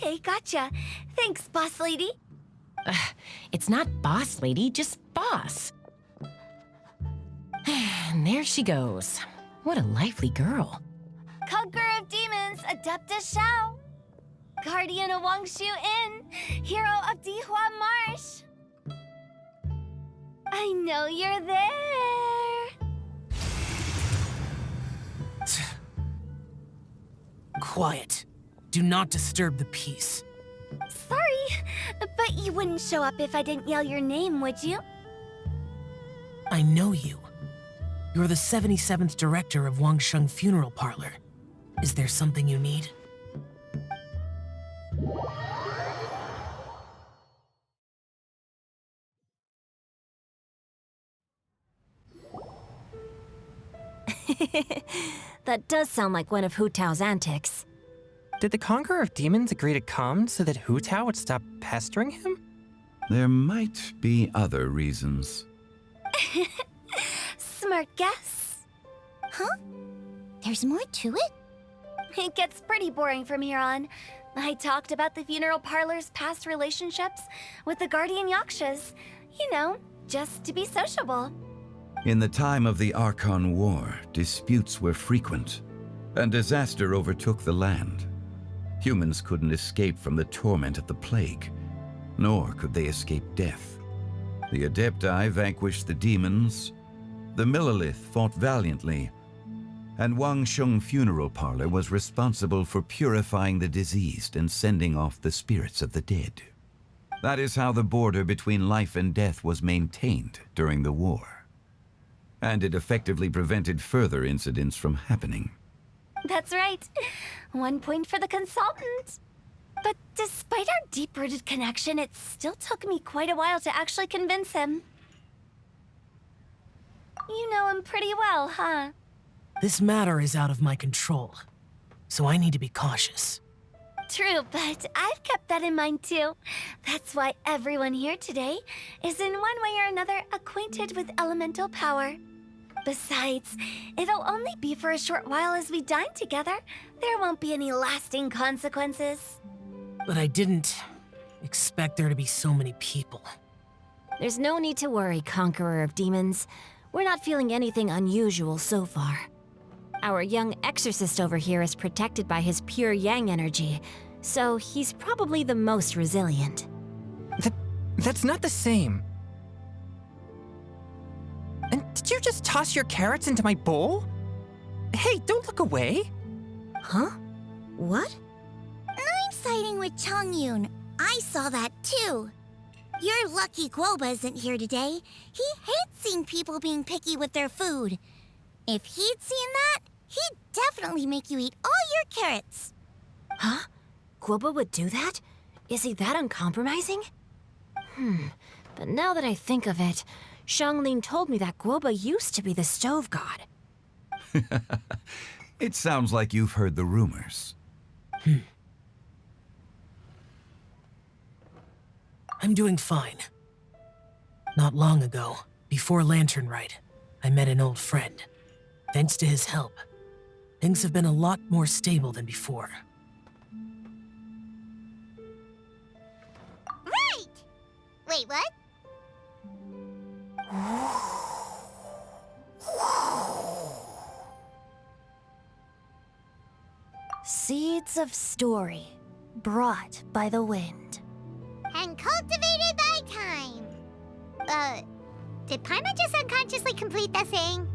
Okay, gotcha. Thanks, boss lady. It's not boss lady, just boss. And there she goes. What a lively girl. Conqueror of demons, Adeptus Shao. Guardian of Wangshu Inn, hero of Dihua Marsh. I know you're there. Quiet. Do not disturb the peace. Sorry, but you wouldn't show up if I didn't yell your name, would you? I know you. You're the 77th director of Wangsheng Funeral Parlor. Is there something you need? That does sound like one of Hu Tao's antics. Did the Conqueror of Demons agree to come so that Hu Tao would stop pestering him? There might be other reasons. Smart guess. Huh? There's more to it? It gets pretty boring from here on. I talked about the funeral parlor's past relationships with the guardian yakshas. You know, just to be sociable. In the time of the Archon War, disputes were frequent, and disaster overtook the land. Humans couldn't escape from the torment of the plague, nor could they escape death. The Adepti vanquished the demons, the Millelith fought valiantly, and Wangsheng Funeral Parlor was responsible for purifying the diseased and sending off the spirits of the dead. That is how the border between life and death was maintained during the war. And it effectively prevented further incidents from happening. That's right. 1 point for the consultant. But despite our deep-rooted connection, it still took me quite a while to actually convince him. You know him pretty well, huh? This matter is out of my control, so I need to be cautious. True, but I've kept that in mind too. That's why everyone here today is in one way or another acquainted with elemental power. Besides, it'll only be for a short while as we dine together. There won't be any lasting consequences. But I didn't expect there to be so many people. There's no need to worry, Conqueror of Demons. We're not feeling anything unusual so far. Our young exorcist over here is protected by his pure yang energy, so he's probably the most resilient. That's not the same. And did you just toss your carrots into my bowl? Hey, don't look away. Huh? What? I'm siding with Chongyun. I saw that too. You're lucky Guoba isn't here today. He hates seeing people being picky with their food. If he'd seen that, he'd definitely make you eat all your carrots. Huh? Guoba would do that? Is he that uncompromising? But now that I think of it, Xianglin told me that Guoba used to be the stove god. It sounds like you've heard the rumors. I'm doing fine. Not long ago, before Lantern Rite, I met an old friend. Thanks to his help, things have been a lot more stable than before. Right! Wait, what? Seeds of story, brought by the wind. And cultivated by time. Did Paimon just unconsciously complete that thing?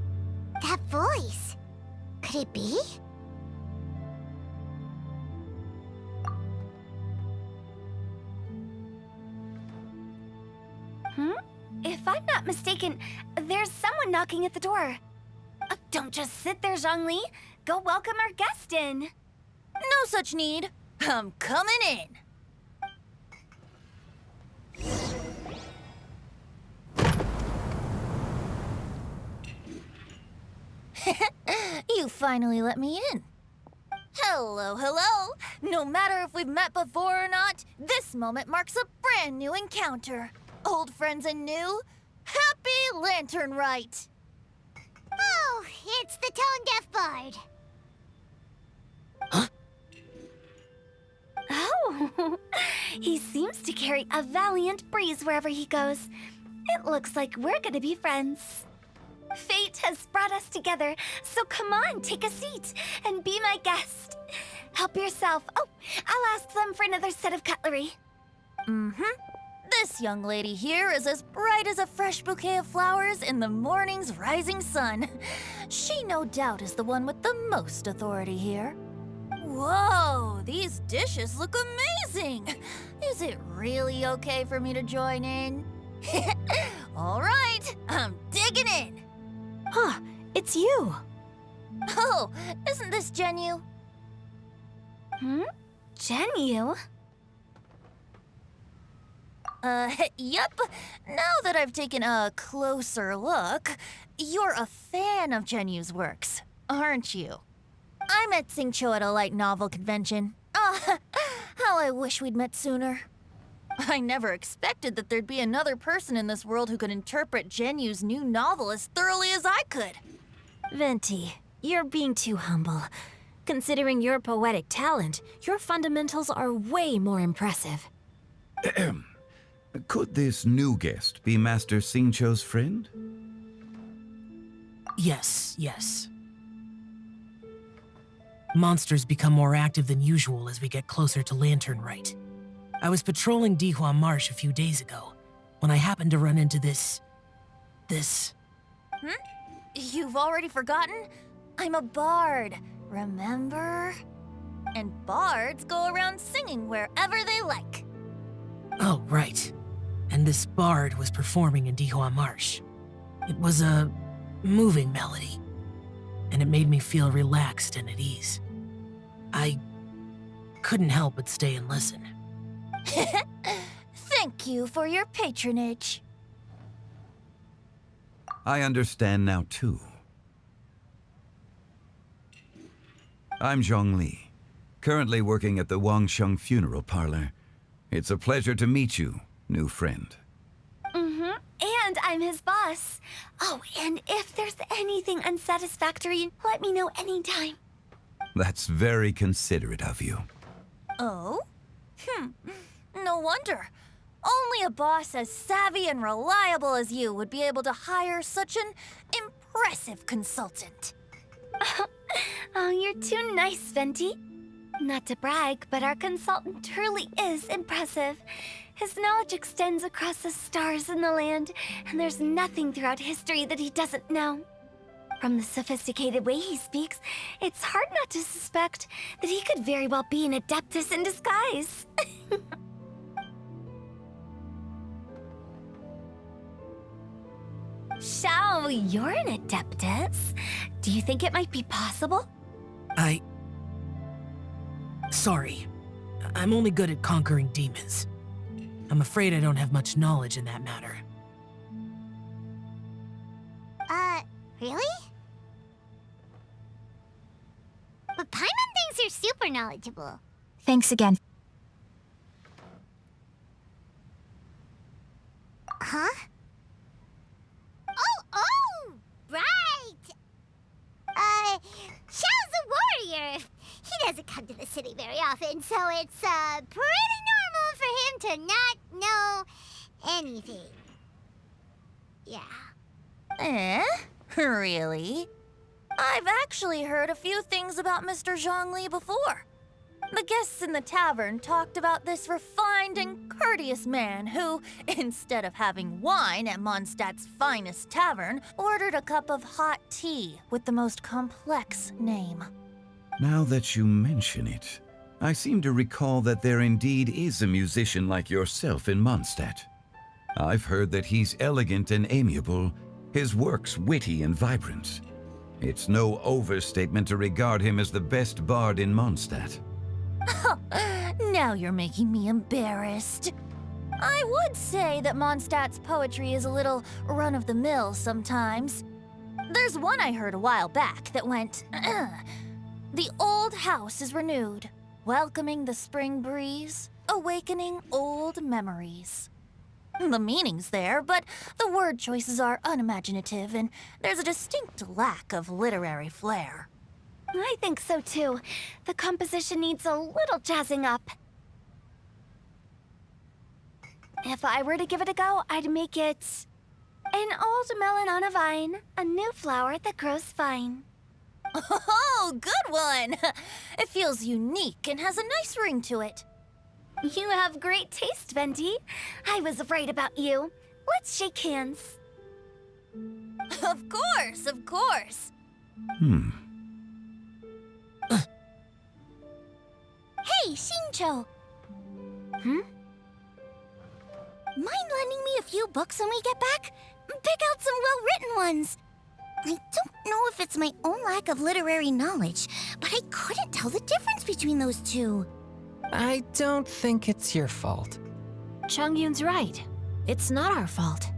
That voice. Could it be? If I'm not mistaken, there's someone knocking at the door. Don't just sit there, Zhongli. Go welcome our guest in. No such need. I'm coming in. You finally let me in. Hello, hello. No matter if we've met before or not, this moment marks a brand new encounter. Old friends and new. Happy Lantern Rite. Oh, it's the tone-deaf bard. Oh, Ooh, he seems to carry a valiant breeze wherever he goes. It looks like we're gonna be friends. Fate has brought us together, so come on, take a seat and be my guest. Help yourself. Oh, I'll ask them for another set of cutlery. This young lady here is as bright as a fresh bouquet of flowers in the morning's rising sun. She no doubt is the one with the most authority here. Whoa, these dishes look amazing! Is it really okay for me to join in? All right, I'm digging in. Huh, it's you. Oh, isn't this Genu? Genu? Yep. Now that I've taken a closer look, you're a fan of Genu's works, aren't you? I met Xingqiu at a light novel convention. Ah, how I wish we'd met sooner. I never expected that there'd be another person in this world who could interpret Genu's new novel as thoroughly as I could. Venti, you're being too humble. Considering your poetic talent, your fundamentals are way more impressive. Could this new guest be Master Xingqiu's friend? Yes. Monsters become more active than usual as we get closer to Lantern Rite. I was patrolling Dihua Marsh a few days ago when I happened to run into this... You've already forgotten? I'm a bard, remember? And bards go around singing wherever they like. Oh, right. And this bard was performing in Dihua Marsh. It was a moving melody, and it made me feel relaxed and at ease. I couldn't help but stay and listen. Thank you for your patronage. I understand now, too. I'm Zhongli, currently working at the Wangsheng Funeral Parlor. It's a pleasure to meet you, new friend. And I'm his boss. Oh, and if there's anything unsatisfactory, let me know anytime. That's very considerate of you. Oh? No wonder. Only a boss as savvy and reliable as you would be able to hire such an impressive consultant. Oh, you're too nice, Venti. Not to brag, but our consultant truly is impressive. His knowledge extends across the stars and the land, and there's nothing throughout history that he doesn't know. From the sophisticated way he speaks, it's hard not to suspect that he could very well be an adeptus in disguise. Shao, you're an adeptus. Do you think it might be possible? Sorry. I'm only good at conquering demons. I'm afraid I don't have much knowledge in that matter. Really? But Paimon thinks you're super knowledgeable. Thanks again. Huh? Oh, right! Xiao's a warrior. He doesn't come to the city very often, so it's, pretty normal for him to not know anything. Yeah. Really? I've actually heard a few things about Mr. Zhongli before. The guests in the tavern talked about this refined and courteous man who, instead of having wine at Mondstadt's finest tavern, ordered a cup of hot tea with the most complex name. Now that you mention it, I seem to recall that there indeed is a musician like yourself in Mondstadt. I've heard that he's elegant and amiable, his works witty and vibrant. It's no overstatement to regard him as the best bard in Mondstadt. Now you're making me embarrassed. I would say that Mondstadt's poetry is a little run-of-the-mill sometimes. There's one I heard a while back that went, "The old house is renewed, welcoming the spring breeze, awakening old memories." The meaning's there, but the word choices are unimaginative, and there's a distinct lack of literary flair. I think so too. The composition needs a little jazzing up. If I were to give it a go, I'd make it an old melon on a vine, a new flower that grows fine. Oh, good one! It feels unique and has a nice ring to it. You have great taste, Venti. I was right about you. Let's shake hands. Of course, of course. Hey, Shincho! Mind lending me a few books when we get back? Pick out some well-written ones. I don't know if it's my own lack of literary knowledge, but I couldn't tell the difference between those two. I don't think it's your fault. Chongyun's right. It's not our fault.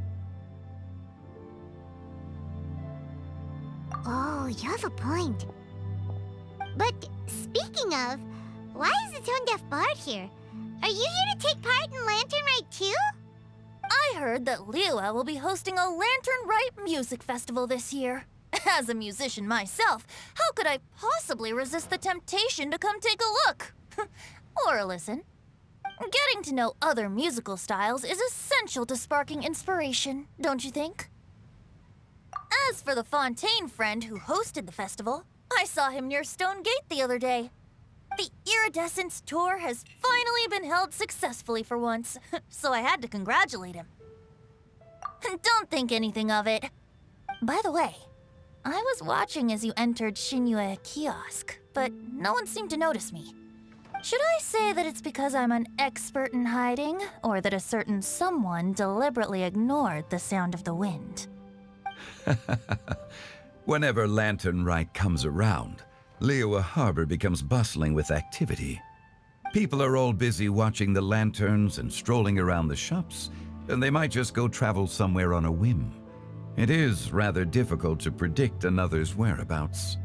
Oh, you have a point. But speaking of, why is the tone-deaf bard here? Are you here to take part in Lantern Rite too? I heard that Liyue will be hosting a Lantern Rite music festival this year. As a musician myself, how could I possibly resist the temptation to come take a look? Or listen. Getting to know other musical styles is essential to sparking inspiration, don't you think? As for the Fontaine friend who hosted the festival, I saw him near Stone Gate the other day. The Iridescence tour has finally been held successfully for once, so I had to congratulate him. Don't think anything of it. By the way, I was watching as you entered Shinyue Kiosk, but no one seemed to notice me. Should I say that it's because I'm an expert in hiding, or that a certain someone deliberately ignored the sound of the wind? Whenever Lantern Rite comes around, Liyue Harbor becomes bustling with activity. People are all busy watching the lanterns and strolling around the shops, and they might just go travel somewhere on a whim. It is rather difficult to predict another's whereabouts.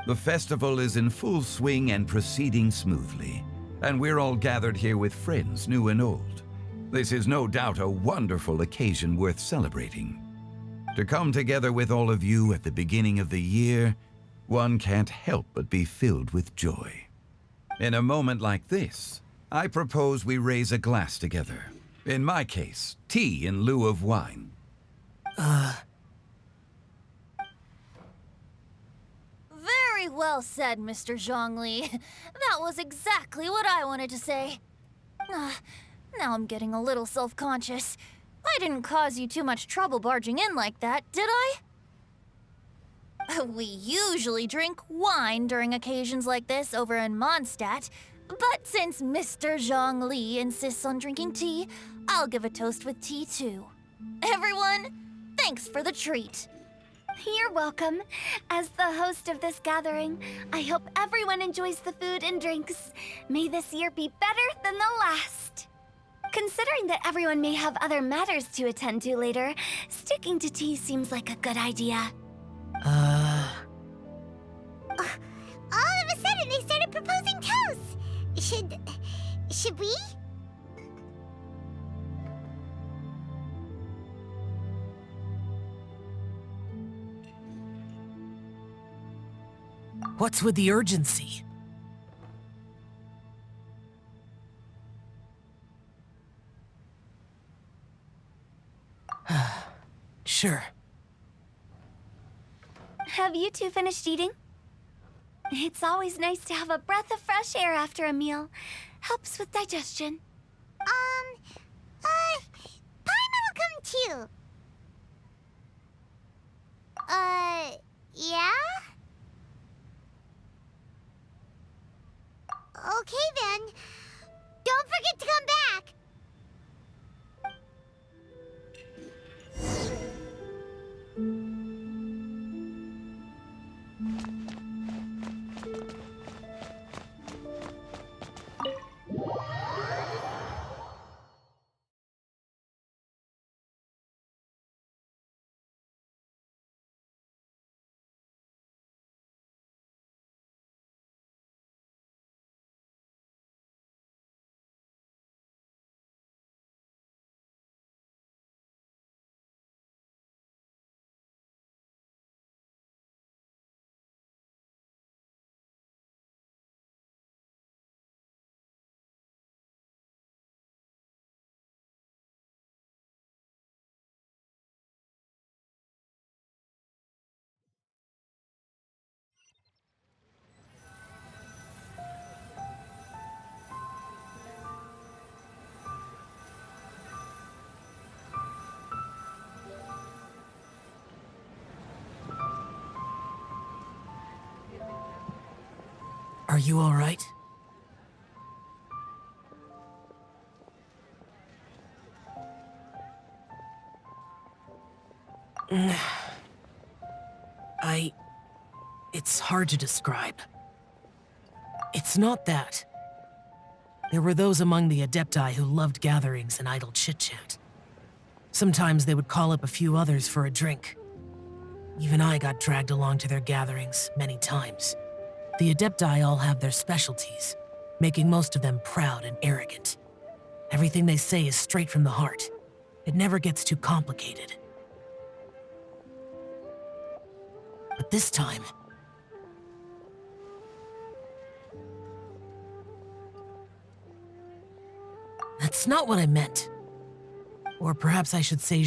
The festival is in full swing and proceeding smoothly, and we're all gathered here with friends, new and old. This is no doubt a wonderful occasion worth celebrating. To come together with all of you at the beginning of the year, one can't help but be filled with joy. In a moment like this, I propose we raise a glass together. In my case, tea in lieu of wine. Very well said, Mr. Zhongli. That was exactly what I wanted to say. Now I'm getting a little self-conscious. I didn't cause you too much trouble barging in like that, did I? We usually drink wine during occasions like this over in Mondstadt, but since Mr. Zhongli insists on drinking tea, I'll give a toast with tea too. Everyone, thanks for the treat. You're welcome. As the host of this gathering, I hope everyone enjoys the food and drinks. May this year be better than the last. Considering that everyone may have other matters to attend to later, sticking to tea seems like a good idea. All of a sudden, they started proposing toasts. Should we? What's with the urgency? Sure. Have you two finished eating? It's always nice to have a breath of fresh air after a meal. Helps with digestion. Paimon will come too. Yeah? Okay then. Don't forget to come back. Are you all right? It's hard to describe. It's not that. There were those among the Adepti who loved gatherings and idle chit-chat. Sometimes they would call up a few others for a drink. Even I got dragged along to their gatherings many times. The Adepti all have their specialties, making most of them proud and arrogant. Everything they say is straight from the heart. It never gets too complicated. But this time... That's not what I meant. Or perhaps I should say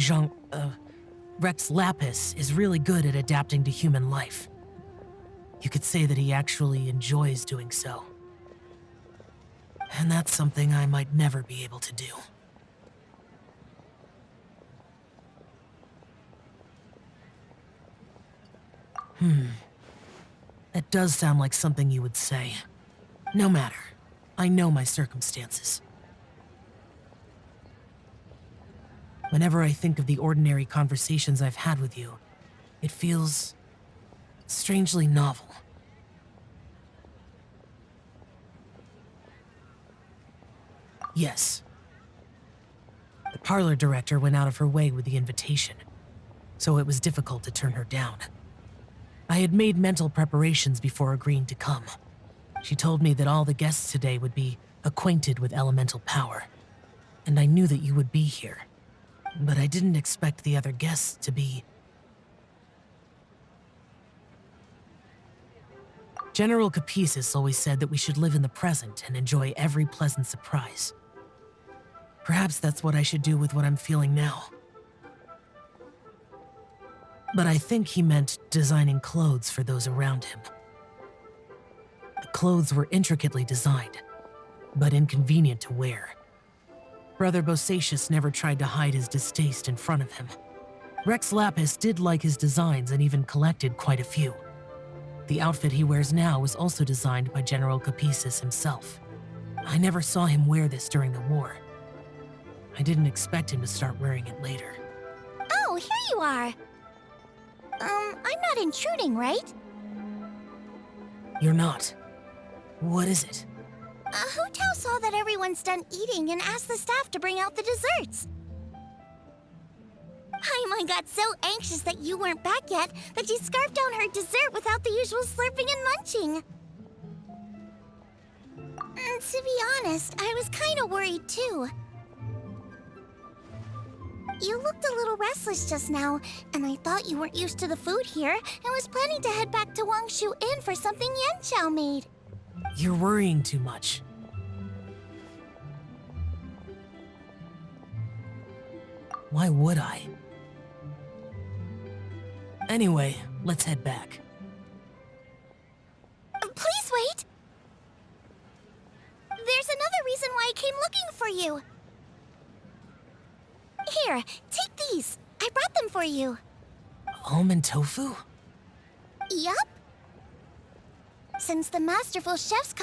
Rex Lapis is really good at adapting to human life. You could say that he actually enjoys doing so. And that's something I might never be able to do. That does sound like something you would say. No matter. I know my circumstances. Whenever I think of the ordinary conversations I've had with you, it feels strangely novel. Yes. The parlor director went out of her way with the invitation, so it was difficult to turn her down. I had made mental preparations before agreeing to come. She told me that all the guests today would be acquainted with elemental power, and I knew that you would be here. But I didn't expect the other guests to be... General Capisis always said that we should live in the present and enjoy every pleasant surprise. Perhaps that's what I should do with what I'm feeling now. But I think he meant designing clothes for those around him. The clothes were intricately designed, but inconvenient to wear. Brother Bosacius never tried to hide his distaste in front of him. Rex Lapis did like his designs and even collected quite a few. The outfit he wears now was also designed by General Capisis himself. I never saw him wear this during the war. I didn't expect him to start wearing it later. Oh, here you are. I'm not intruding, right? You're not. What is it? Hu Tao saw that everyone's done eating and asked the staff to bring out the desserts. Paimon got so anxious that you weren't back yet that she scarfed down her dessert without the usual slurping and munching. To be honest, I was kind of worried too. You looked a little restless just now, and I thought you weren't used to the food here and was planning to head back to Wangshu Inn for something Yanqiao made. You're worrying too much. Why would I? Anyway, let's head back. Please wait! There's another reason why I came looking for you. Here, take these. I brought them for you. Almond tofu? Yup. Since the masterful chef's